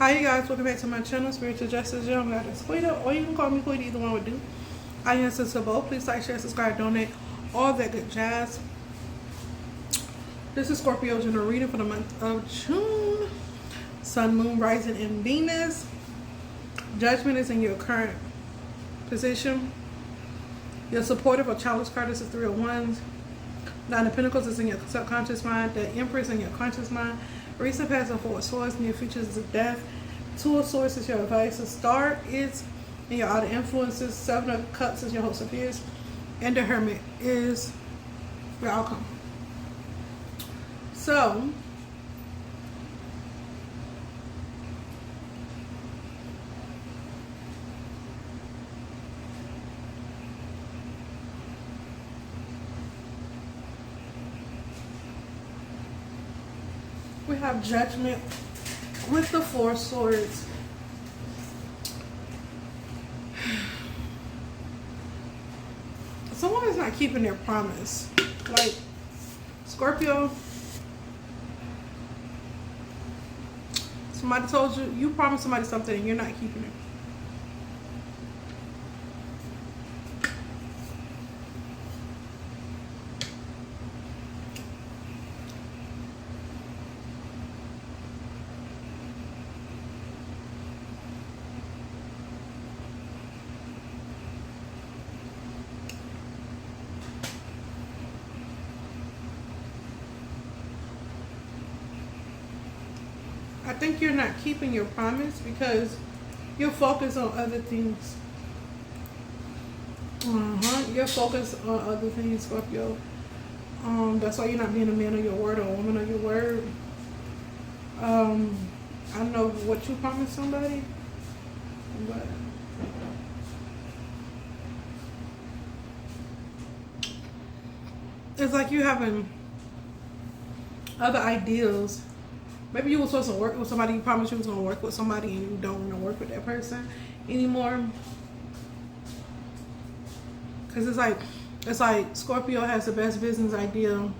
Hi you guys, welcome back to my channel, Spiritual Justice Young Goddess Quita, or you can call me Quita, either one would do. I answer to both. Please like, share, subscribe, donate, all that good jazz. This is Scorpio general reading for the month of June. Sun, Moon, Rising, and Venus. Judgment is in your current position. Your supportive or challenge card is the Three of Wands. Nine of Pentacles is in your subconscious mind. The Empress in your conscious mind. Recent past and Four of Swords. Near futures is death. Two of Swords is your advice. The Star is in your outer influences. Seven of Cups is your host of fears. And the Hermit is your outcome. So, we have Judgment with the Four of Swords. Someone is not keeping their promise. Like, Scorpio, somebody told you, you promised somebody something and you're not keeping it. I think you're not keeping your promise because you're focused on other things. You're focused on other things, Scorpio. That's why you're not being a man of your word or a woman of your word. I don't know what you promised somebody, but it's like you having other ideals. Maybe you were supposed to work with somebody, you promised you was going to work with somebody and you don't want to work with that person anymore. Because it's like Scorpio has the best business idea.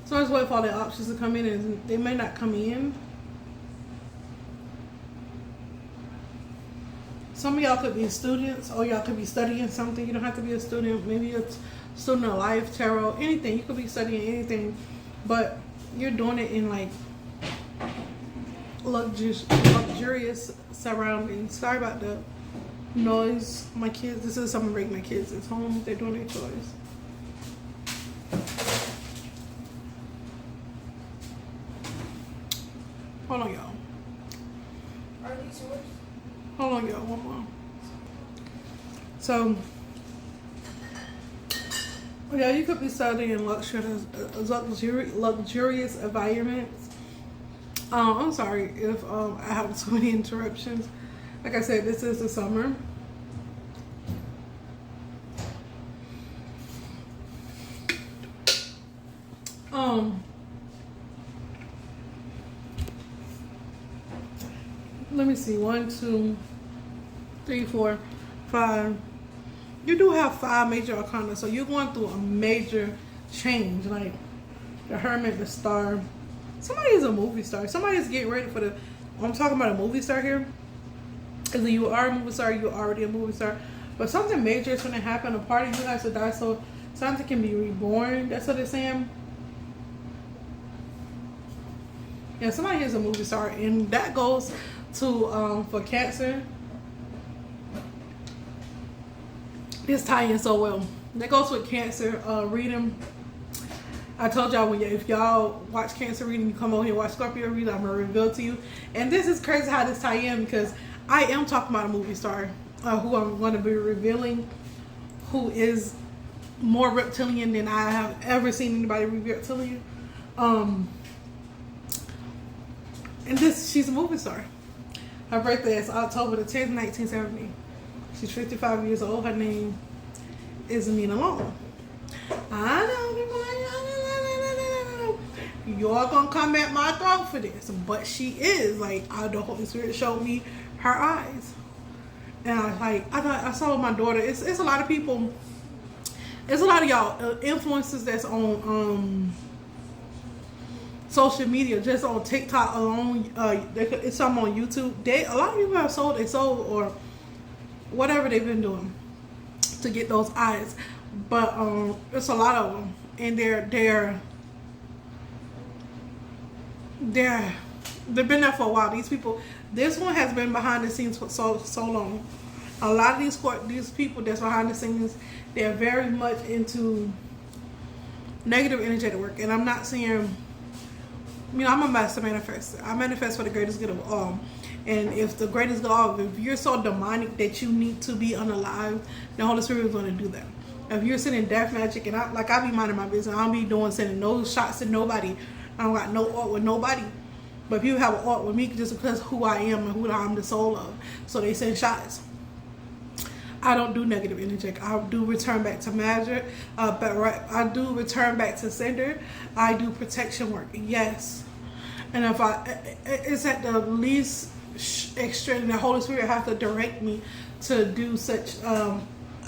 So I just wait for all the options to come in and they may not come in. Some of y'all could be students or y'all could be studying something. You don't have to be a student. Maybe a student of life, tarot, anything. You could be studying anything. But you're doing it in like luxurious surroundings. Sorry about the noise. My kids, this is something break my kids at home. They're doing their chores. Hold on, y'all. Are these yours? Hold on, y'all. One more. So, yeah, you could be studying in luxurious environments. I'm sorry if I have so many interruptions. Like I said, this is the summer. Let me see. 1, 2, 3, 4, 5. You do have 5 major arcana, so you're going through a major change. Like the Hermit, the Star. Somebody is a movie star. Somebody is getting ready for the. I'm talking about a movie star here. Either you are a movie star, you're already a movie star, but something major is going to happen. A part of you guys will die, so something can be reborn. That's what they're saying. Yeah, somebody is a movie star, and that goes to for Cancer. This tie in so well. That goes with Cancer reading. I told y'all if y'all watch Cancer reading, you come over here and watch Scorpio reading, I'm gonna reveal to you. And this is crazy how this tie in because I am talking about a movie star who I'm going to be revealing, who is more reptilian than I have ever seen anybody be reptilian. And she's a movie star. Her birthday is October the 10th, 1970. She's 55 years old. Her name is Nina Long. I know people like y'all gonna come at my throat for this, but she is like the Holy Spirit showed me her eyes, and I saw with my daughter. It's a lot of people There's a lot of y'all influencers that's on social media, just on TikTok alone. It's some on YouTube. A lot of people have sold their soul or whatever they've been doing to get those eyes, but it's a lot of them, and they've been there for a while. These people, this one has been behind the scenes for so long. A lot of these people that's behind the scenes, they're very much into negative energetic work, and I'm not saying. I'm a master manifestor. I manifest for the greatest good of all. And if the greatest good of all, if you're so demonic that you need to be unalive, the Holy Spirit is going to do that. If you're sending death magic, and I be minding my business, I don't be sending no shots to nobody. I don't got no art with nobody. But people have an art with me just because of who I am and who I'm the soul of. So they send shots. I don't do negative energy. I do return back to magic, but I do return back to sender. I do protection work, yes. And if it's at the least extreme, the Holy Spirit has to direct me to do such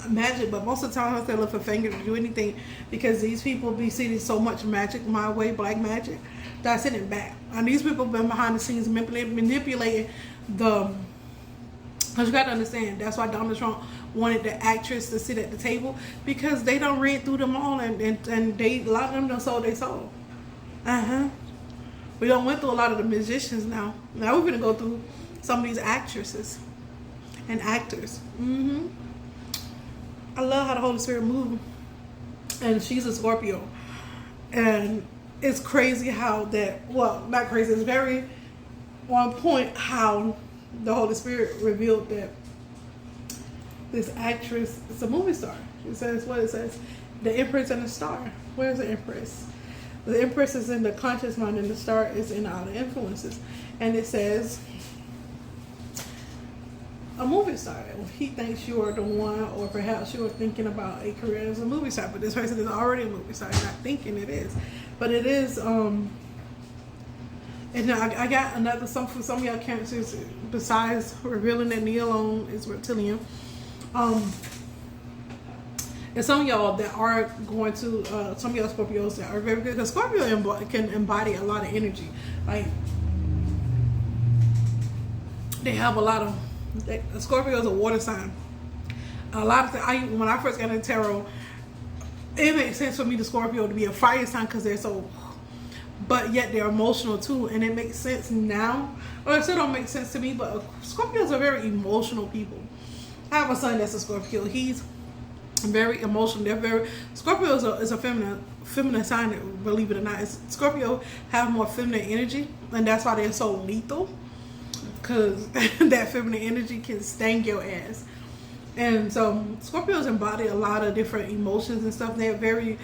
magic. But most of the time, I have to lift a finger to do anything because these people be seeing so much magic my way, black magic, that I send it back. And these people have been behind the scenes manipulating the. Because you got to understand, that's why Donald Trump wanted the actress to sit at the table, because they don't read through them all, and a lot of them don't sold their soul. We don't went through a lot of the musicians now. Now we're going to go through some of these actresses and actors. I love how the Holy Spirit moves. And she's a Scorpio. And it's crazy how that, well, not crazy, it's very on point how the Holy Spirit revealed that this actress is a movie star. It says what it says, the Empress and the Star. Where's the Empress? The Empress is in the conscious mind, and the Star is in all the influences. And it says a movie star. He thinks you are the one, or perhaps you are thinking about a career as a movie star, but this person is already a movie star. You're not thinking it is, but it is. And I got another something for some of y'all Cancers. Besides revealing that Neil alone is reptilian, and some of y'all that are going to some of y'all Scorpios that are very good, because Scorpio can embody a lot of energy. Like they have a lot of. Scorpio is a water sign. A lot of things. When I first got into tarot, it makes sense for me the Scorpio to be a fire sign because they're so. But yet they're emotional too, and it makes sense now. Or it still don't make sense to me, but Scorpios are very emotional people. I have a son that's a Scorpio. He's very emotional. Scorpio is a feminine sign, believe it or not. Scorpio have more feminine energy, and that's why they're so lethal. Because that feminine energy can sting your ass. And so Scorpios embody a lot of different emotions and stuff. They're very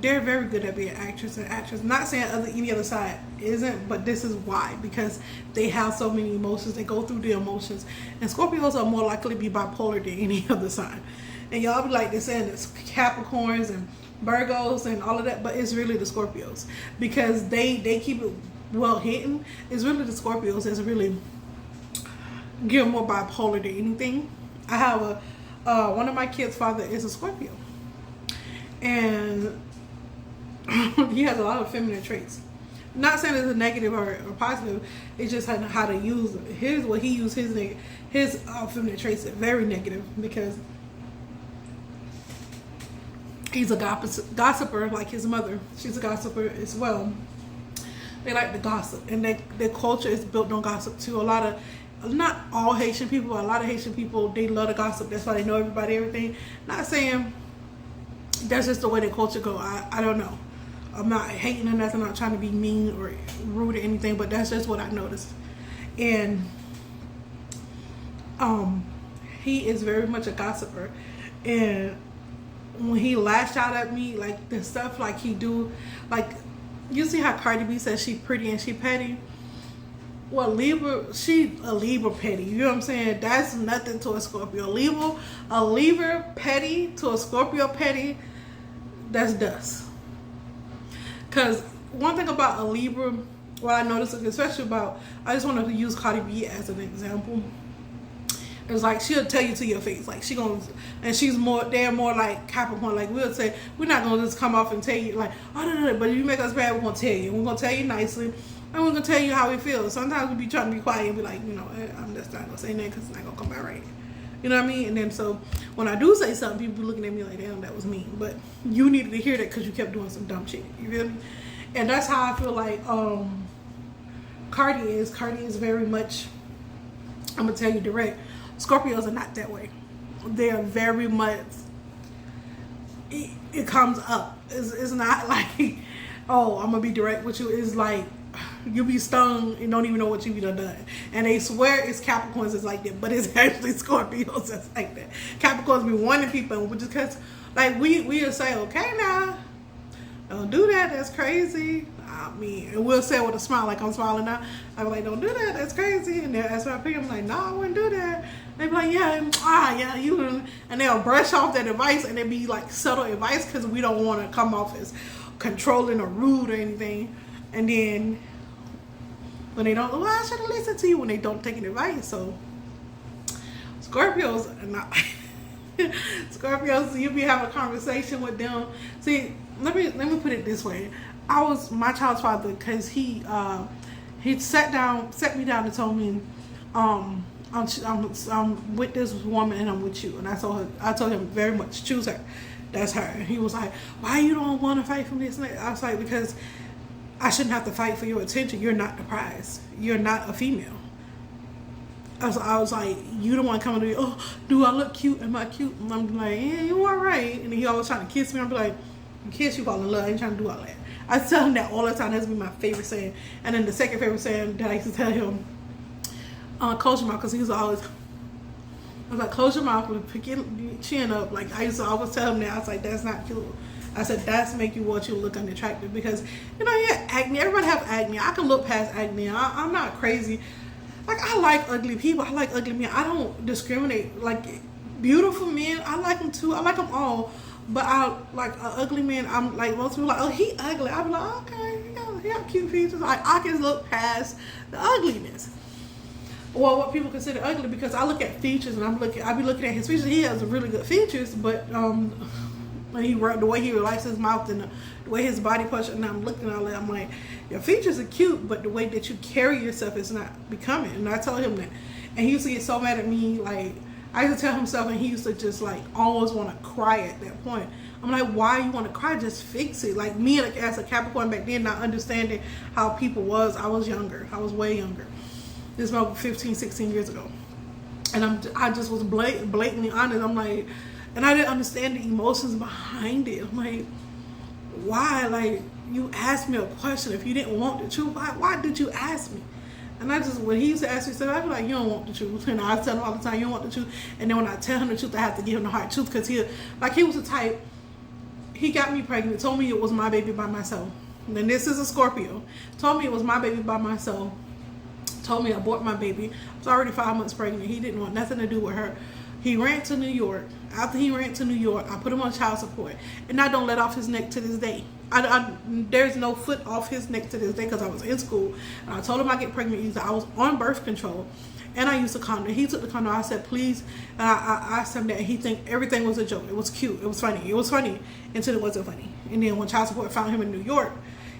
good at being actress and actress. Not saying any other side isn't, but this is why, because they have so many emotions. They go through the emotions, and Scorpios are more likely to be bipolar than any other sign. And y'all be like, they're saying it's Capricorns and Virgos and all of that, but it's really the Scorpios, because they keep it well hidden. It's really the Scorpios that's really give more bipolar than anything. I have one of my kids' father is a Scorpio, and he has a lot of feminine traits. Not saying it's a negative or positive. It's just how to use it. What he used his feminine traits are very negative, because he's a gossiper like his mother. She's a gossiper as well. They like to gossip, and their culture is built on gossip too. Not all Haitian people, but a lot of Haitian people, they love to gossip. That's why they know everybody, everything. Not saying that's just the way their culture go. I don't know. I'm not hating or nothing. I'm not trying to be mean or rude or anything, but that's just what I noticed. And he is very much a gossiper. And when he lashed out at me, like the stuff like he do, like you see how Cardi B says she pretty and she petty. Well, she a Libra petty. You know what I'm saying? That's nothing to a Scorpio. A Libra petty to a Scorpio petty, that's dust. Because one thing about a Libra, what I noticed, especially about, I just wanted to use Cardi B as an example. It's like she'll tell you to your face, like she gonna, and they're more like Capricorn. Like we'll say, we're not gonna just come off and tell you like, oh no, but if you make us bad, we're gonna tell you. We're gonna tell you nicely, and we're gonna tell you how we feel. Sometimes we be trying to be quiet and be like, I'm just not gonna say that because it's not gonna come out right. You know what I mean? And then so when I do say something, people be looking at me like, damn, that was mean. But you needed to hear that because you kept doing some dumb shit. You feel me? And that's how I feel like Cardi is. Cardi is very much, I'm gonna tell you direct, Scorpios are not that way. They are very much, it comes up. It's not like, oh, I'm gonna be direct with you. It's like, you be stung and don't even know what you done. And they swear it's Capricorns that's like that, but it's actually Scorpios that's like that. Capricorns be wanting people, and just because, like, we'll say, okay now, don't do that, that's crazy. I mean, and we'll say it with a smile, like I'm smiling now. I'm like, don't do that, that's crazy. And they'll ask my opinion, I'm like, no, I wouldn't do that. They be like, yeah, you, and they'll brush off that advice, and it be like subtle advice because we don't want to come off as controlling or rude or anything. And then when they don't, well, I should have listened to you, when they don't take any advice. So Scorpios are not Scorpios, you be having a conversation with them. See, let me put it this way. I was my child's father because he sat me down and told me, I'm with this woman and I'm with you. And I told him very much, choose her. That's her. And he was like, why you don't want to fight for this? And I was like, because I shouldn't have to fight for your attention. You're not the prize. You're not a female. I was like, you don't want to come to me, oh, do I look cute? Am I cute? And I'm like, yeah, you all right. And he always trying to kiss me. I'm like, kiss, you fall in love. I ain't trying to do all that. I tell him that all the time. That's be my favorite saying. And then the second favorite saying that I used to tell him, close your mouth, because he was always, I was like, close your mouth and pick your chin up. Like, I used to always tell him that. I was like, that's not cute. I said, that's make you want you to look unattractive. Because, yeah, acne. Everybody have acne. I can look past acne. I'm not crazy. Like, I like ugly people. I like ugly men. I don't discriminate. Like, beautiful men, I like them too. I like them all. But I like ugly men. I'm like, most people like, oh, he ugly. I'm like, okay, he got cute features. Like, I can look past the ugliness. Well, what people consider ugly, because I look at features and I be looking at his features. He has really good features, but the way he relaxes his mouth and the way his body posture, and I'm looking at it, I'm like, your features are cute, but the way that you carry yourself is not becoming. And I told him that, and he used to get so mad at me. Like, I used to tell him stuff, and he used to just like almost want to cry at that point. I'm like, why you want to cry? Just fix it. Like, me as a Capricorn back then, not understanding how people was. I was younger. I was way younger. This was about 15, 16 years ago, and I just was blatantly honest. I'm like, and I didn't understand the emotions behind it. I'm like, why? Like, you asked me a question. If you didn't want the truth, why did you ask me? And when he used to ask me stuff, I'd be like, you don't want the truth. And I tell him all the time, you don't want the truth. And then when I tell him the truth, I have to give him the hard truth, because he was the type, he got me pregnant, told me it was my baby by myself. And then this is a Scorpio. Told me it was my baby by myself. Told me I bought my baby. I was already 5 months pregnant. He didn't want nothing to do with her. He ran to New York. After he ran to New York, I put him on child support. And I don't let off his neck to this day. There's no foot off his neck to this day, because I was in school. And I told him I get pregnant. I was on birth control. And I used a condom. He took the condom. I said, please. And I asked him that. And he think everything was a joke. It was cute. It was funny. It was funny until it wasn't funny. And then when child support found him in New York,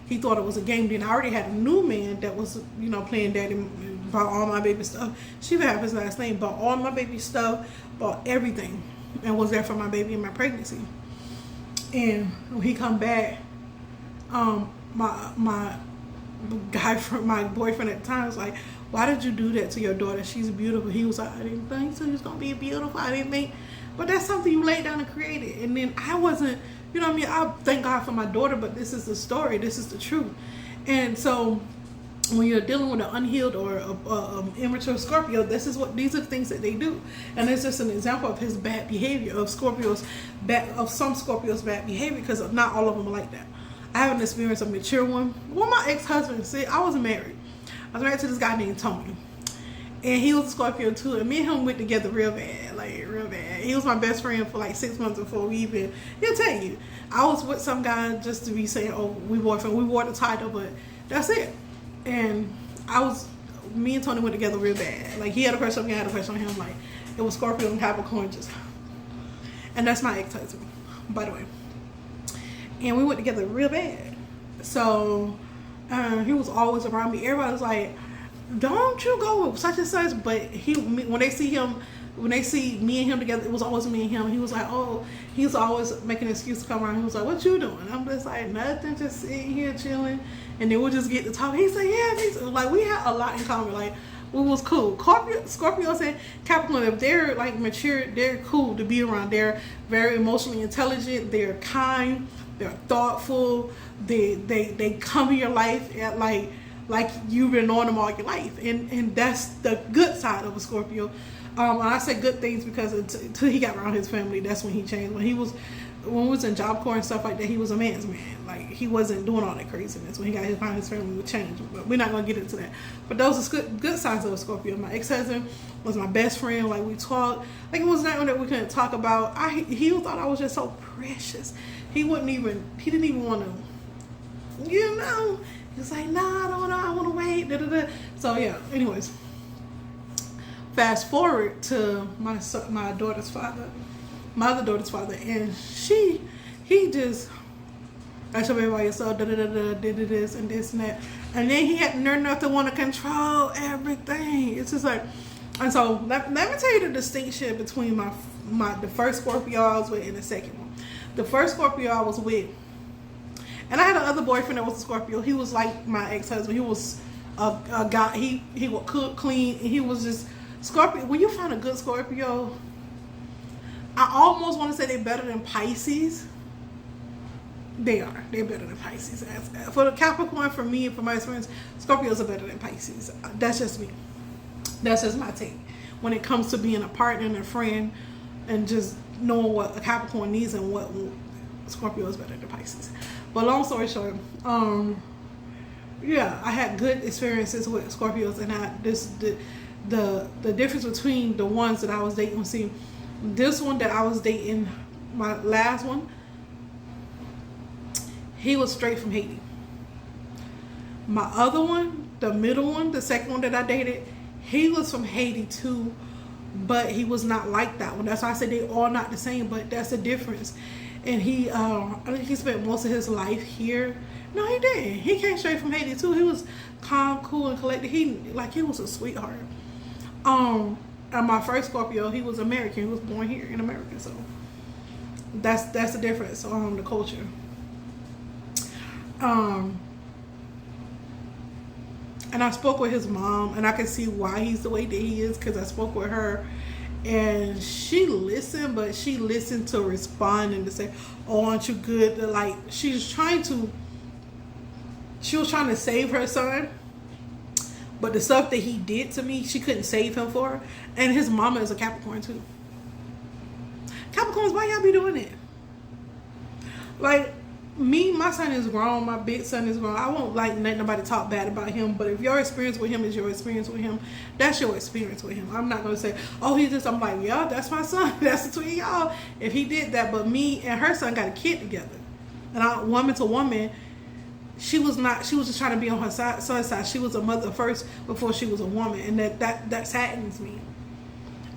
he thought it was a game. Then I already had a new man that was, playing daddy, bought all my baby stuff. She would have his last name, bought all my baby stuff, bought everything, and was there for my baby and my pregnancy. And when he come back, my boyfriend at the time was like, why did you do that to your daughter? She's beautiful. He was like, I didn't think she was gonna be beautiful. I didn't think, but that's something you laid down and created. And then I wasn't, I thank God for my daughter, but this is the story. This is the truth. And so when you're dealing with an unhealed or immature Scorpio, these are the things that they do. And it's just an example of his bad behavior, of some Scorpios' bad behavior, because not all of them are like that. I have an experience of a mature one. Well, my ex-husband, I was married. I was married to this guy named Tony. And he was a Scorpio too. And me and him went together real bad, like real bad. He was my best friend for like 6 months before we even, he'll tell you. I was with some guy just to be saying, oh, we boyfriend. We wore the title, but that's it. And me and Tony went together real bad. Like, he had a crush on me, I had a crush on him. Like, It was Scorpio and Capricorn just, and that's my ex-husband, by the way. And we went together real bad. So he was always around me. Everybody was like, don't you go with such and such. But when they see me and him together, it was always me and him. He was like, oh, he was always making an excuse to come around. He was like, what you doing? I'm just like, nothing, just sitting here chilling. And then we'll just get to talk. He's like, yeah, like we had a lot in common. Like, it was cool. Scorpio and Capricorn, if they're like mature, they're cool to be around. They're very emotionally intelligent. They're kind. They're thoughtful. They come in your life at like you've been knowing them all your life, and that's the good side of a Scorpio. And I say good things because until he got around his family, that's when he changed. When we was in Job Corps and stuff like that, he was a man's man. Like, he wasn't doing all that craziness. When he got around his family, would change. But we're not gonna get into that. But those are good sides of a Scorpio. My ex-husband was my best friend. Like, we talked. Like, it was nothing that we couldn't talk about. He thought I was just so precious. He didn't even want to, he was like, nah, I don't know, I want to wait, da, da, da. So yeah, anyways, fast forward to my other daughter's father, and he just, I should be by yourself, da, da, da, da, did this and this and that, and then he had the nerve enough to want to control everything. It's just like, and so let me tell you the distinction between the first Scorpio I was with and the second one. The first Scorpio I was with, and I had another boyfriend that was a Scorpio. He was like my ex-husband. He was a guy. He would cook, clean, and he was just Scorpio. When you find a good Scorpio, I almost want to say they're better than Pisces. They're better than Pisces. For the Capricorn, for me and for my experience, Scorpios are better than Pisces. That's just me. That's just my take. When it comes to being a partner and a friend, and just knowing what a Capricorn needs and what Scorpio is better than Pisces. But long story short, yeah, I had good experiences with Scorpios, and the difference between the ones that I was dating. See, this one that I was dating, my last one, he was straight from Haiti. My other one, the middle one, the second one that I dated, he was from Haiti too, but he was not like that one. That's why I said they all not the same, but that's the difference. And I think he spent most of his life here. No, he didn't. He came straight from Haiti too. He was calm, cool, and collected. He was a sweetheart. And my first Scorpio, he was American. He was born here in America. So that's the difference. The culture. And I spoke with his mom, and I could see why he's the way that he is, because I spoke with her, and she listened, but she listened to respond and to say, oh, aren't you good? Like, she was trying to save her son, but the stuff that he did to me, she couldn't save him for. And his mama is a Capricorn too. Capricorns, why y'all be doing it? Like, my son is grown, my big son is grown. I won't let nobody talk bad about him, but if your experience with him is your experience with him, that's your experience with him. I'm not going to say, oh, I'm like, yeah, that's my son. That's between y'all. If he did that, but me and her son got a kid together. And woman to woman, she was just trying to be on her son's side. She was a mother first before she was a woman. And that saddens me.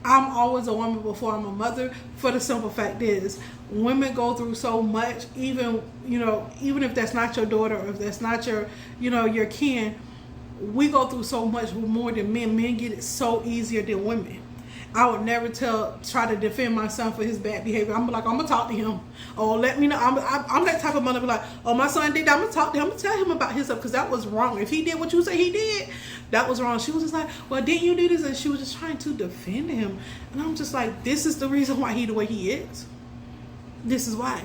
I'm always a woman before I'm a mother, for the simple fact is, women go through so much, even if that's not your daughter, or if that's not your kin, we go through so much more than men. Men get it so easier than women. I would never try to defend my son for his bad behavior. I'm like, I'm gonna talk to him. Oh, let me know. I'm that type of mother. Be like, oh, my son did that. I'm gonna talk to him. I'm gonna tell him about his stuff, because that was wrong. If he did what you say he did, that was wrong. She was just like, well, didn't you do this? And she was just trying to defend him. And I'm just like, this is the reason why he the way he is. This is why.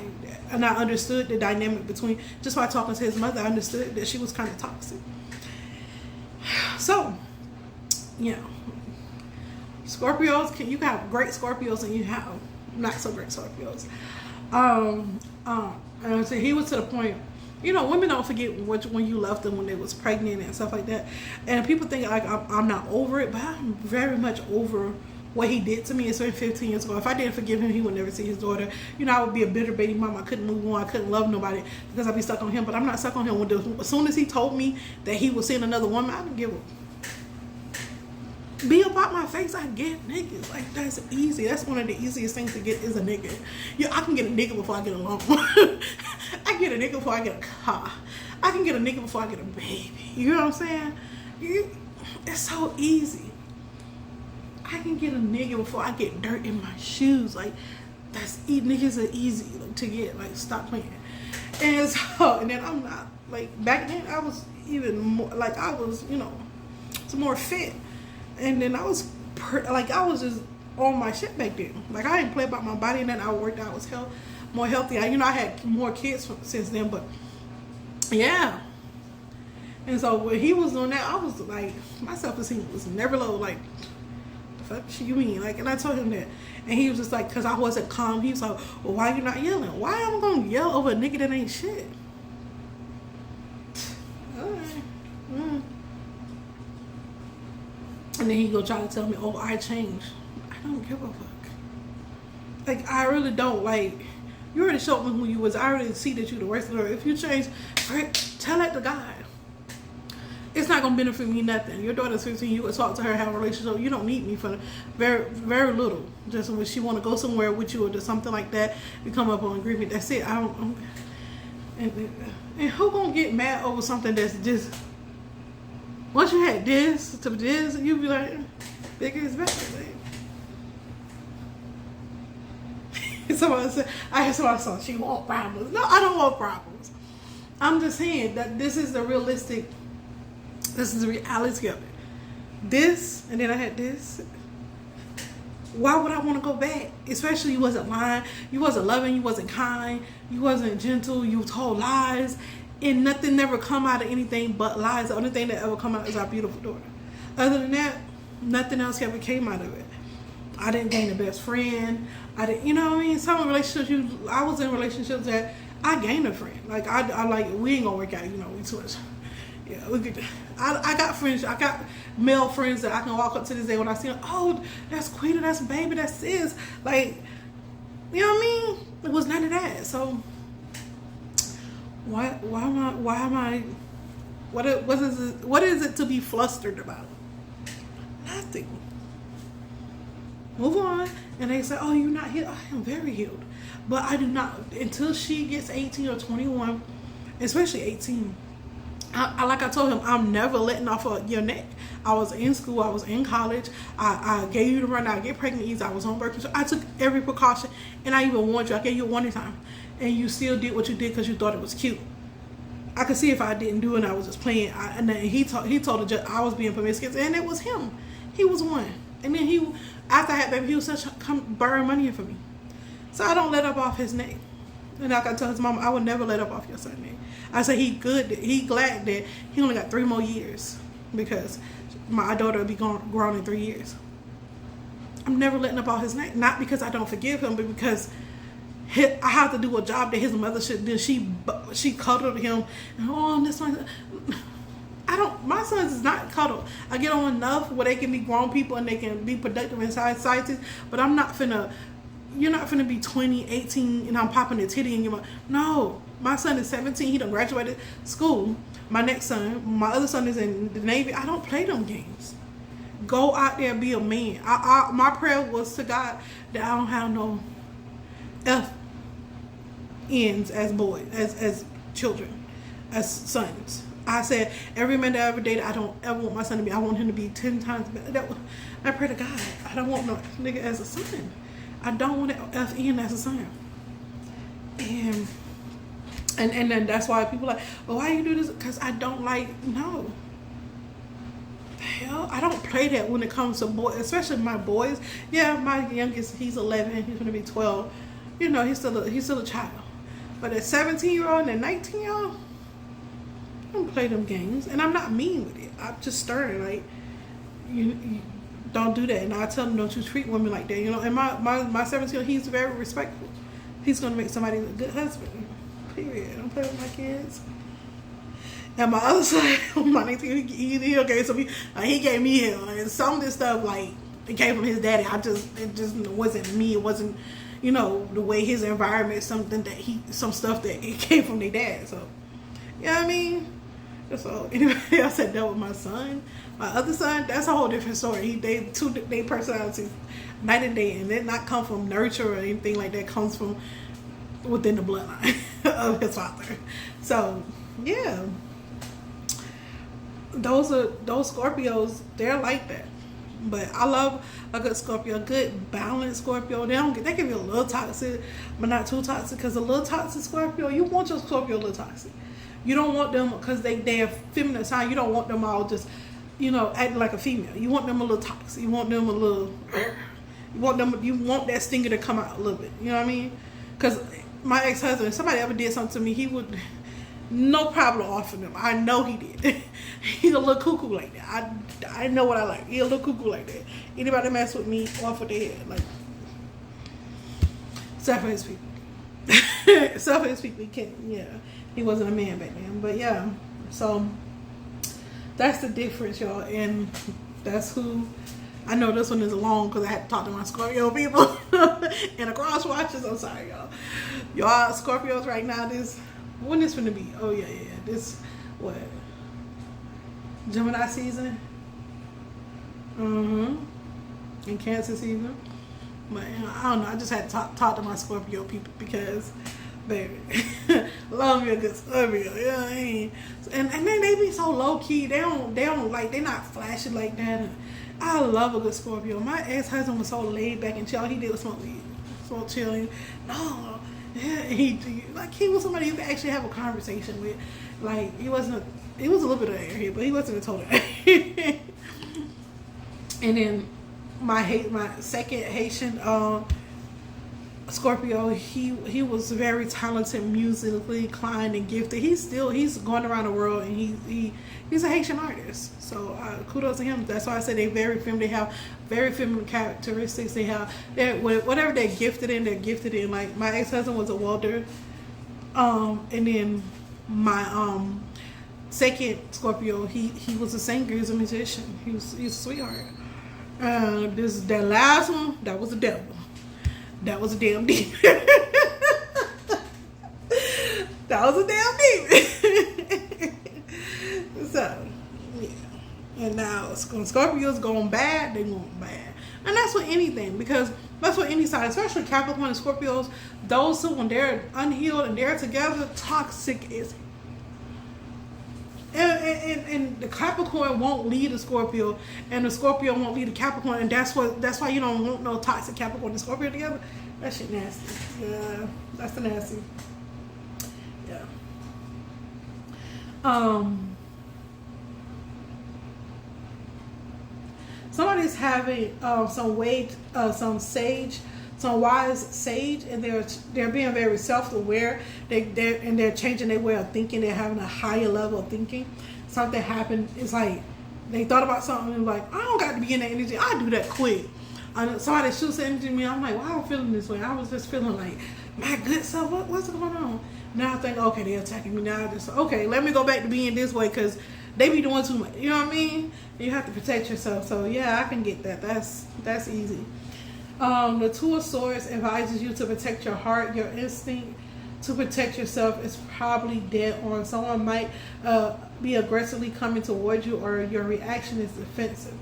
And I understood the dynamic between, just by talking to his mother, I understood that she was kind of toxic. So, Scorpios, you have great Scorpios and you have not so great Scorpios. And so he was to the point, women don't forget when you left them when they was pregnant and stuff like that. And people think like I'm not over it, but I'm very much over what he did to me. It's been 15 years ago. If I didn't forgive him, he would never see his daughter. I would be a bitter baby mom. I couldn't move on. I couldn't love nobody because I'd be stuck on him. But I'm not stuck on him. As soon as he told me that he was seeing another woman, I didn't give a. be about my face. I get niggas. Like, that's easy. That's one of the easiest things to get is a nigga. Yeah, I can get a nigga before I get a loan. I get a nigga before I get a car. I can get a nigga before I get a baby. You know what I'm saying? It's so easy. I can get a nigga before I get dirt in my shoes. Like, niggas are easy to get. Like, stop playing. And so, and then I'm not, like, back then I was even more, like, I was, some more fit. And then I was, I was just on my shit back then. Like, I didn't play about my body, and then I worked out, I was more healthy. I had more kids since then, but yeah. And so when he was doing that, I was like, my self-esteem was never low. Like, the fuck you mean? Like, and I told him that. And he was just like, because I wasn't calm. He was like, well, why you not yelling? Why am I going to yell over a nigga that ain't shit? Alright. And then he go try to tell me, oh, I changed. I don't give a fuck. Like, I really don't. Like, you already showed me who you was. I already see that you the worst of the world. If you change, tell that to God. It's not gonna benefit me nothing. Your daughter's 15. You would talk to her, have a relationship. You don't need me for very, very little. Just when she want to go somewhere with you or do something like that, we come up on agreement. That's it. And who gonna get mad over something that's just, once you had this to this, you be like, bigger is better. Like, somebody said, I heard somebody say she want problems. No, I don't want problems. I'm just saying that this is the realistic. This is the reality of it. This, and then I had this. Why would I want to go back? Especially you wasn't lying, you wasn't loving, you wasn't kind, you wasn't gentle, you told lies, and nothing never come out of anything but lies. The only thing that ever come out is our beautiful daughter. Other than that, nothing else ever came out of it. I didn't gain a best friend. I didn't, you know what I mean? Some relationships, I was in relationships that I gained a friend. Like, I like, we ain't gonna work out, we too much. Yeah, look at that. I got friends. I got male friends that I can walk up to this day when I see them. Oh, that's Quita, that's Baby, that's Sis. Like, you know what I mean? It was none of that. So what is it to be flustered about? Nothing. Move on. And they say, oh, you're not healed. I am very healed. But I do not, until she gets 18 or 21, especially 18. Like I told him, I'm never letting off of your neck. I was in school. I was in college. I gave you the rundown. I get pregnant easy. I was on birth control. I took every precaution, and I even warned you. I gave you a warning time, and you still did what you did because you thought it was cute. I could see if I didn't do it, and I was just playing. And then he told the judge I was being promiscuous, and it was him. He was one. And then after I had baby, he was such borrowing money for me. So I don't let up off his neck. And like I told his mama, I would never let up off your son's neck. I said he glad that he only got 3 more years because my daughter will be grown in 3 years. I'm never letting up off his neck, not because I don't forgive him, but because I have to do a job that his mother should do. She cuddled him, and this one. My sons is not cuddled. I get on enough where they can be grown people and they can be productive in society, but I'm not finna. You're not finna be 20, 18, and I'm popping a titty in your mouth. No. My son is 17. He done graduated school. My next son, my other son is in the Navy. I don't play them games. Go out there and be a man. My prayer was to God that I don't have no ends as boys, as children, as sons. I said, every man that I ever dated, I don't ever want my son to be. I want him to be 10 times better. I pray to God. I don't want no nigga as a son. I don't want to F-in as a son. And then that's why people are like, well, why you do this? Because I don't no. The hell? I don't play that when it comes to boys, especially my boys. Yeah, my youngest, he's 11. He's going to be 12. He's still a child. But a 17-year-old and a 19-year-old, I don't play them games. And I'm not mean with it. I'm just stern. Like, you don't do that. And I tell them, don't you treat women like that. And my 17-year-old, he's very respectful. He's going to make somebody a good husband. Period. Don't play with my kids. And my other son, my 19, he okay, so he gave me him. And some of this stuff, like, it came from his daddy. It just wasn't me. It wasn't, the way his environment, some stuff that it came from their dad. So, you know what I mean? So anybody else that dealt with my son, my other son, that's a whole different story. They personalities night and day, and did not come from nurture or anything like that. Comes from within the bloodline of his father. So yeah, those Scorpios. They're like that. But I love a good Scorpio, a good balanced Scorpio. They can be a little toxic, but not too toxic. Because a little toxic Scorpio, you want your Scorpio a little toxic. You don't want them because they're feminine side. You don't want them all just, acting like a female. You want them a little toxic. You want them a little. You want that stinger to come out a little bit. You know what I mean? Because my ex-husband, if somebody ever did something to me, he would. No problem offering them. I know he did. He's a little cuckoo like that. I know what I like. He's a little cuckoo like that. Anybody mess with me, off of their head. Like, except for his people. Except for his people, he can't. Yeah, he wasn't a man back then. But yeah, so that's the difference, y'all. And that's who. I know this one is long because I had to talk to my Scorpio people and the cross watchers. I'm sorry, y'all. Y'all Scorpios right now. When this finna be? Oh yeah. This what? Gemini season. And Cancer season. But I don't know. I just had to talk to my Scorpio people because, baby, love me a good Scorpio. You know what I mean? And then they be so low key. They don't like. They not flashy like that. I love a good Scorpio. My ex-husband was so laid back and chill. He did smoke weed, smoke chilling. No. Yeah, he was somebody you could actually have a conversation with. Like, he was a little bit of airhead, but he wasn't a total airhead. And then my second Haitian Scorpio, he was very talented musically, inclined and gifted. He's going around the world, and he's a Haitian artist. So kudos to him. That's why I say they very feminine. They have very feminine characteristics. Whatever they're gifted in. Like, my ex-husband was a welder, and then my second Scorpio, he was a singer. He was a musician. He's a sweetheart. That last one, that was the devil. That was a damn demon. That was a damn demon. So, yeah. And now, when Scorpios going bad, they going bad. And that's with anything, because that's with any side, especially Capricorn and Scorpios. Those two, when they're unhealed and they're together, toxic is. And the Capricorn won't lead the Scorpio, and the Scorpio won't lead the Capricorn, and that's why you don't want no toxic Capricorn and Scorpio together. That shit nasty. Yeah, that's the nasty. Yeah. Somebody's having some wise sage, and they're being very self-aware. They're changing their way of thinking. They're having a higher level of thinking. Something happened. It's like they thought about something and like, I don't got to be in that energy. I do that quick. And somebody shoots energy at me. I'm like, why am I feeling this way? I was just feeling like, my good self. What's going on? Now I think, okay, they're attacking me. Now I just, okay, let me go back to being this way because they be doing too much. You know what I mean? You have to protect yourself. So yeah, I can get that. That's easy. The Two of Swords advises you to protect your heart. Your instinct to protect yourself is probably dead on. Someone might be aggressively coming towards you, or your reaction is defensive.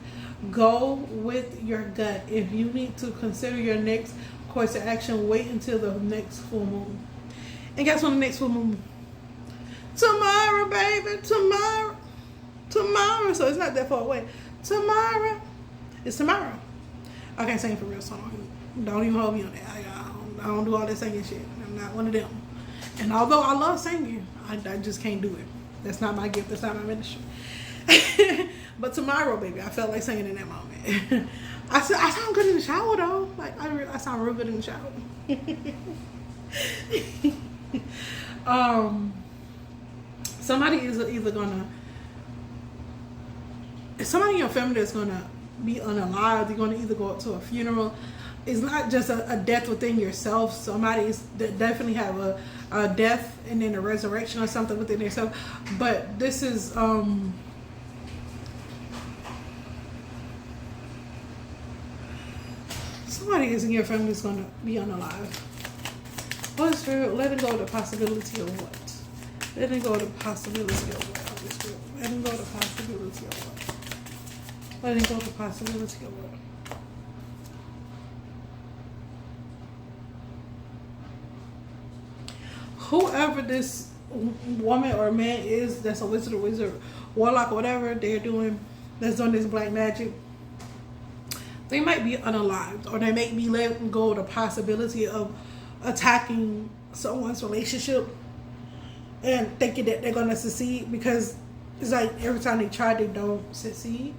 Go with your gut. If you need to consider your next course of action, wait until the next full moon. And guess when the next full moon? Tomorrow, baby. Tomorrow. So it's not that far away. Tomorrow. It's tomorrow. I can't sing for real song. Don't even hold me on that. I don't do all that singing shit. I'm not one of them. And although I love singing, I just can't do it. That's not my gift. That's not my ministry. But tomorrow, baby, I felt like singing in that moment. I sound good in the shower though. Like I sound real good in the shower. Somebody is either gonna. Somebody in your family that's gonna be unalive. They're gonna either go up to a funeral. It's not just a death within yourself. Somebody's definitely have a death and then a resurrection or something within themselves. But this is somebody is in your family is gonna be unalive. Holy Spirit, let it go the possibility of what? Let him go to possibility of what? Let him go to possibility of what? Let him go to possibility of what? Whoever this woman or man is that's a wizard, warlock, or whatever they're doing, that's doing this black magic, they might be unalived, or they may be letting go of the possibility of attacking someone's relationship and thinking that they're gonna succeed, because it's like every time they try, they don't succeed.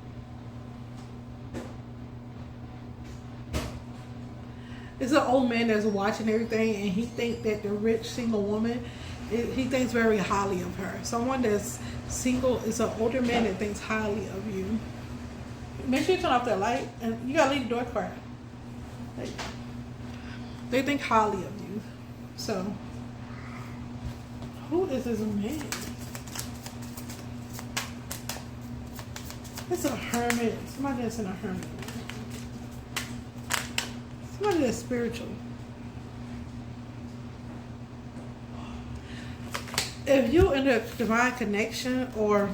It's an old man that's watching everything, and he thinks that the rich single woman, he thinks very highly of her. Someone that's single is an older man that thinks highly of you. Make sure you turn off that light, and you gotta leave the door quiet. Like, they think highly of you. So, who is this man? It's a hermit. Somebody that's in a hermit. Somebody that's spiritual. If you in a divine connection, or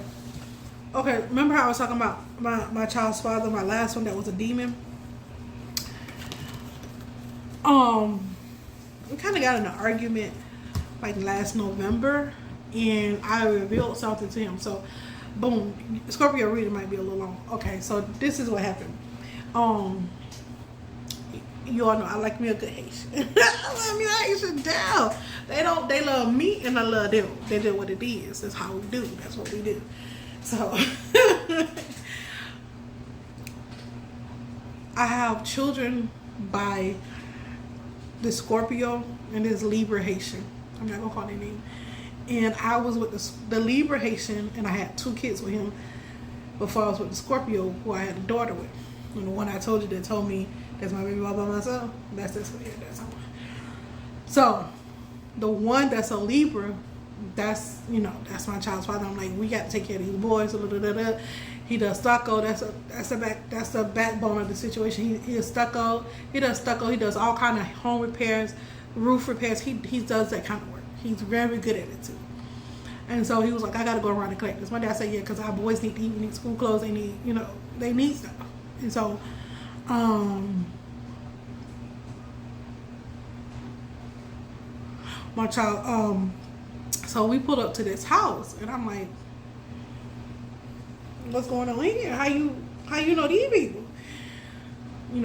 okay, remember how I was talking about my child's father, my last one that was a demon? We kind of got in an argument like last November, and I revealed something to him. So, boom, Scorpio reading might be a little long. Okay, so this is what happened. You all know I like me a good Haitian. I love me a Haitian down. They love me and I love them. They do what it is. That's how we do. That's what we do. So I have children by the Scorpio and this Libra Haitian. I'm not gonna call their name. And I was with the Libra Haitian, and I had 2 kids with him before I was with the Scorpio, who I had a daughter with. And the one I told you that told me that's my baby all by myself, that's this one here. That's how. So the one that's a Libra, that's my child's father. I'm like, we got to take care of these boys. He does stucco. That's the backbone of the situation. He is stucco. He does stucco. He does all kind of home repairs, roof repairs. He does that kind of work. He's very good at it too. And so he was like, I got to go around and collect this. My dad said, yeah, because our boys need to eat, we need school clothes. They need, they need stuff. And so, my child, so we pulled up to this house, and I'm like, what's going on here? How you know these people?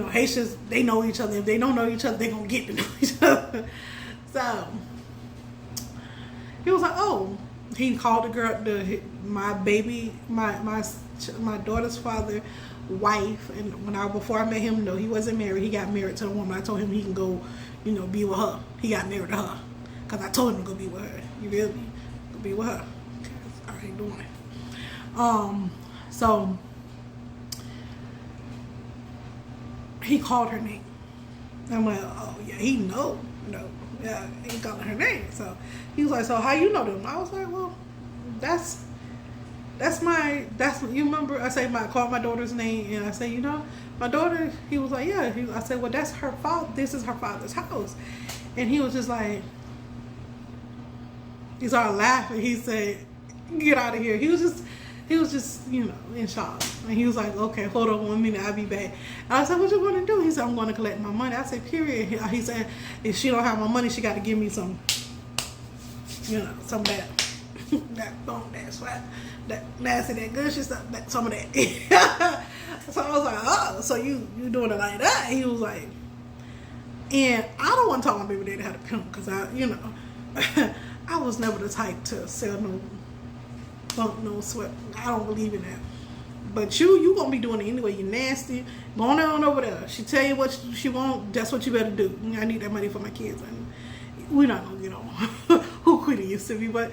Haitians, they know each other. If they don't know each other, they gonna get to know each other. So he was like, oh, he called the girl, my daughter's father, wife, and before I met him, no, he wasn't married. He got married to a woman. I told him he can go, be with her. He got married to her because I told him to go be with her. You feel me? Go be with her. I ain't doing it. So he called her name. I'm like, oh yeah, he know. Yeah, he calling her name. So he was like, so how you know them? I was like, well, that's you remember I say I called my daughter's name, and I say, my daughter, he was like, yeah. I said, well, that's her father. This is her father's house. And he was just like, he started laughing. He said, get out of here. He was just in shock. And he was like, okay, hold on 1 minute, I'll be back. And I said, what you going to do? He said, I'm going to collect my money. I said, period. He said, if she don't have my money, she got to give me some, some of that, that bone, that sweat, that nasty, that good shit, some of that. So I was like, oh, so you doing it like that? He was like, and I don't want to talk my baby daddy how to pimp, because I was never the type to sell no bunk, no sweat. I don't believe in that. But you gonna be doing it anyway. You nasty. Go on over there. She tell you what she want. That's what you better do. I need that money for my kids, and we're not gonna get on who Quitty used to be. But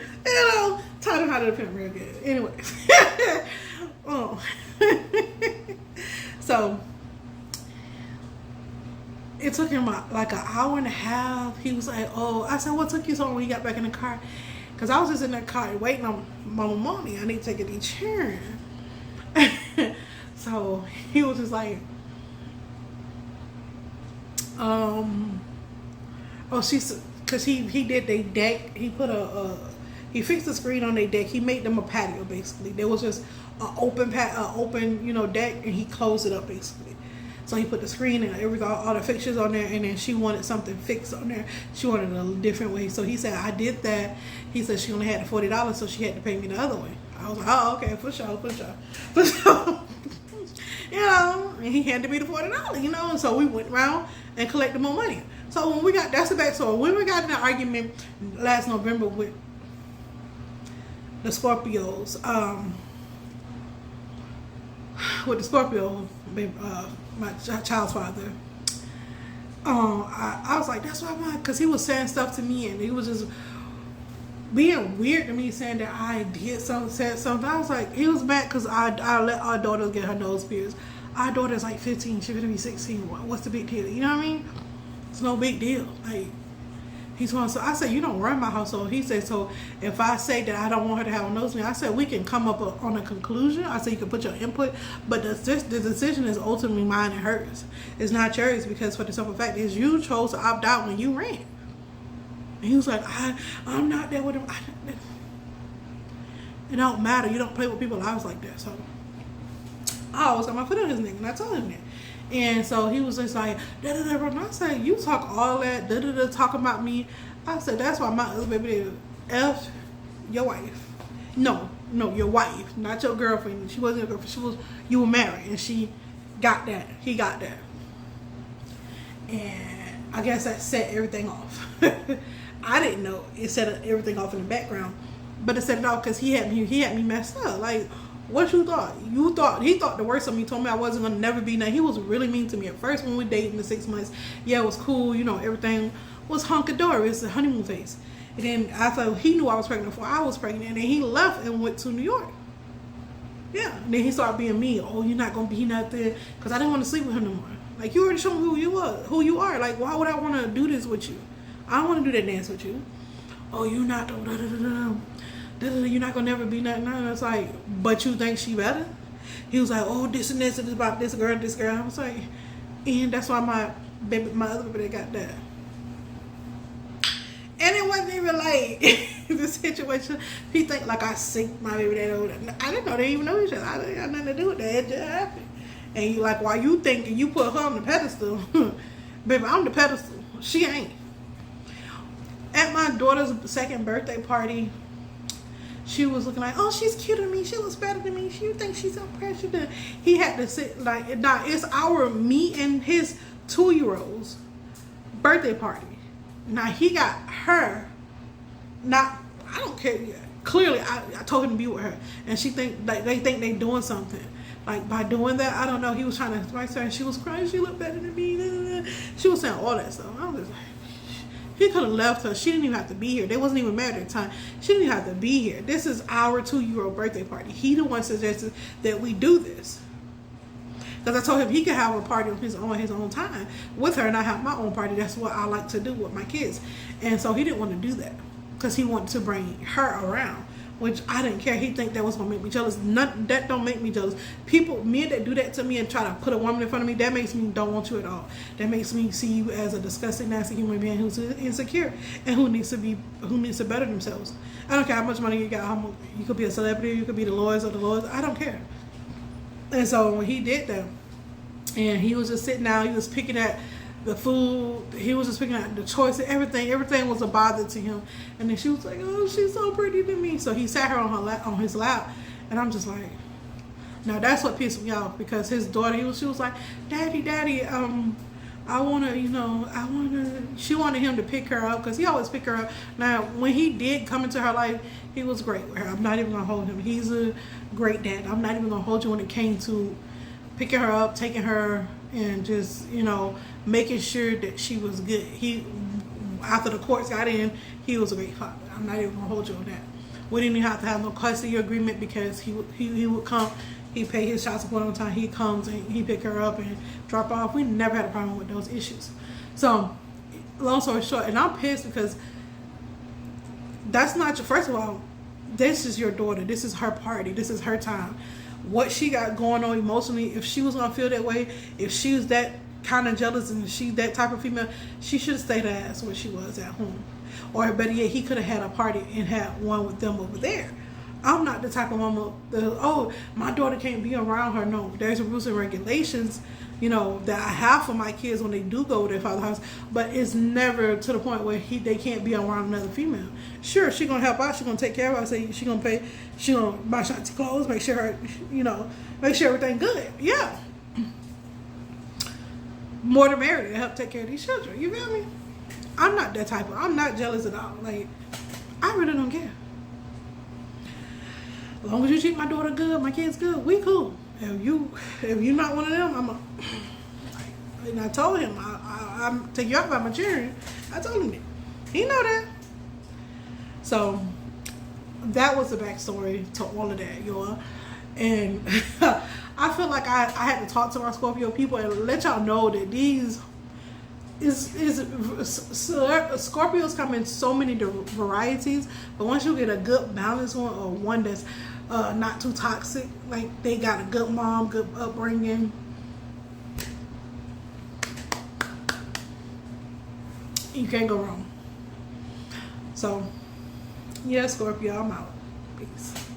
taught him how to pimp real good. Anyway, so it took him like an hour and a half. He was like, oh, I said, what took you so long when he got back in the car? Because I was just in that car waiting on Mama Mommy. I need to take a deep chair. So he was just like, because he did the deck. He put He fixed the screen on their deck. He made them a patio basically. There was just an open deck, and he closed it up basically. So he put the screen and everything, all the fixtures on there, and then she wanted something fixed on there. She wanted it a different way. So he said, I did that. He said she only had the $40, so she had to pay me the other way. I was like, oh, okay, for sure. You know, and he handed me the $40, you know, and so we went around and collected more money. So when we got, that's the backstory. When we got in an argument last November with the Scorpios, with the Scorpio, my child's father, I was like, that's why I'm because he was saying stuff to me, and he was just being weird to me, saying that I did something, said something. I was like, he was mad because I let our daughter get her nose pierced. Our daughter's like 15, she's gonna be 16. What's the big deal? You know what I mean? It's no big deal. Like, he's one. So I said, you don't run my household. He said, so if I say that I don't want her to have a nose piercing, I said we can come up on a conclusion. I said you can put your input, but the decision is ultimately mine and hers. It's not yours, because for the simple fact is you chose to opt out when you ran. And he was like, I'm not there with him. It don't matter. You don't play with people's lives like that. So I always got my foot on his neck, and I told him that. And so he was just like, da-da-da. And I said, you talk all that, da-da-da, talk about me. I said, that's why my other baby did F your wife. No, your wife, not your girlfriend. She wasn't your girlfriend. You were married, and she got that. He got that. And I guess that set everything off. I didn't know it set everything off in the background, but it set it off because he had me messed up. Like, what you thought? He thought the worst of me. Told me I wasn't gonna never be nothing. He was really mean to me at first when we dated in the 6 months. Yeah, it was cool. You know, everything was hunky-dory. It's the honeymoon phase. And then after he knew I was pregnant before I was pregnant, and then he left and went to New York. Yeah, and then he started being mean. Oh, you're not gonna be nothing, because I didn't want to sleep with him no more. Like, you already showed me who you are. Like, why would I want to do this with you? I don't want to do that dance with you. Oh, you're not you're not gonna never be nothing. And it's like, but you think she better? He was like, oh, this and this, and about this girl. I was like, and that's why my other baby got that. And it wasn't even like the situation. He think like I synced my baby that over. I didn't know they even know each other. I didn't have nothing to do with that. It just happened. And you like, why you thinking you put her on the pedestal? Baby, I'm the pedestal. She ain't. At my daughter's second birthday party, she was looking like, oh, she's cuter than me. She looks better than me. You think she's so precious? He had to sit like, nah, it's me and his 2-year-old's birthday party. Now he got her. Not, I don't care. Clearly, I told him to be with her, and she think like they think they doing something. Like, by doing that, I don't know. He was trying to advise her, and she was crying. She looked better than me. She was saying all that stuff. I was just like, he could have left her. She didn't even have to be here. They wasn't even married at the time. She didn't even have to be here. This is our 2-year-old birthday party. He the one suggested that we do this. Because I told him he could have a party on his own time with her, and I have my own party. That's what I like to do with my kids. And so he didn't want to do that because he wanted to bring her around, which I didn't care. He think that was gonna make me jealous. That don't make me jealous. Men that do that to me and try to put a woman in front of me, that makes me don't want you at all. That makes me see you as a disgusting, nasty human being who's insecure and who needs to better themselves. I don't care how much money you got. You could be a celebrity. You could be the lawyers of the lawyers. I don't care. And so when he did that, and he was just sitting down, he was picking at the food, he was just picking out the choice and everything was a bother to him. And then she was like, oh, she's so pretty to me. So he sat her on his lap, and I'm just like, now that's what pissed me off, because his daughter, she was like, daddy, she wanted him to pick her up, because he always pick her up. Now when he did come into her life, he was great with her. I'm not even gonna hold him. He's a great dad. I'm not even gonna hold you when it came to picking her up, taking her, and just, making sure that she was good. After the courts got in, he was a great father. I'm not even gonna hold you on that. We didn't even have to have no custody agreement, because he would come, he paid his child support on time, he comes and he pick her up and drop her off. We never had a problem with those issues. So, long story short, and I'm pissed because that's not your, first of all, this is your daughter. This is her party. This is her time. What she got going on emotionally, if she was gonna feel that way, if she was that kind of jealous and she that type of female, she should have stayed her ass where she was at home. Or better yet, he could have had a party and had one with them over there. I'm not the type of mama that, my daughter can't be around her. No, there's rules and regulations, that I have for my kids when they do go to their father's house, but it's never to the point where they can't be around another female. Sure, she's gonna help out, she's gonna take care of her, say she gonna pay, she gonna buy Shanti clothes, make sure make sure everything good. Yeah. More the merrier to help take care of these children. You feel me? I'm not that type of, I'm not jealous at all. Like, I really don't care. As long as you treat my daughter good, my kids good, we cool. If you not one of them, and I told him, I'm take you out by my children. I told him that. He know that. So, that was the backstory to all of that, y'all. And I feel like I had to talk to my Scorpio people and let y'all know that these Scorpios come in so many varieties, but once you get a good balanced one, or one that's not too toxic, like they got a good mom, good upbringing, you can't go wrong. So yeah, Scorpio, I'm out. Peace.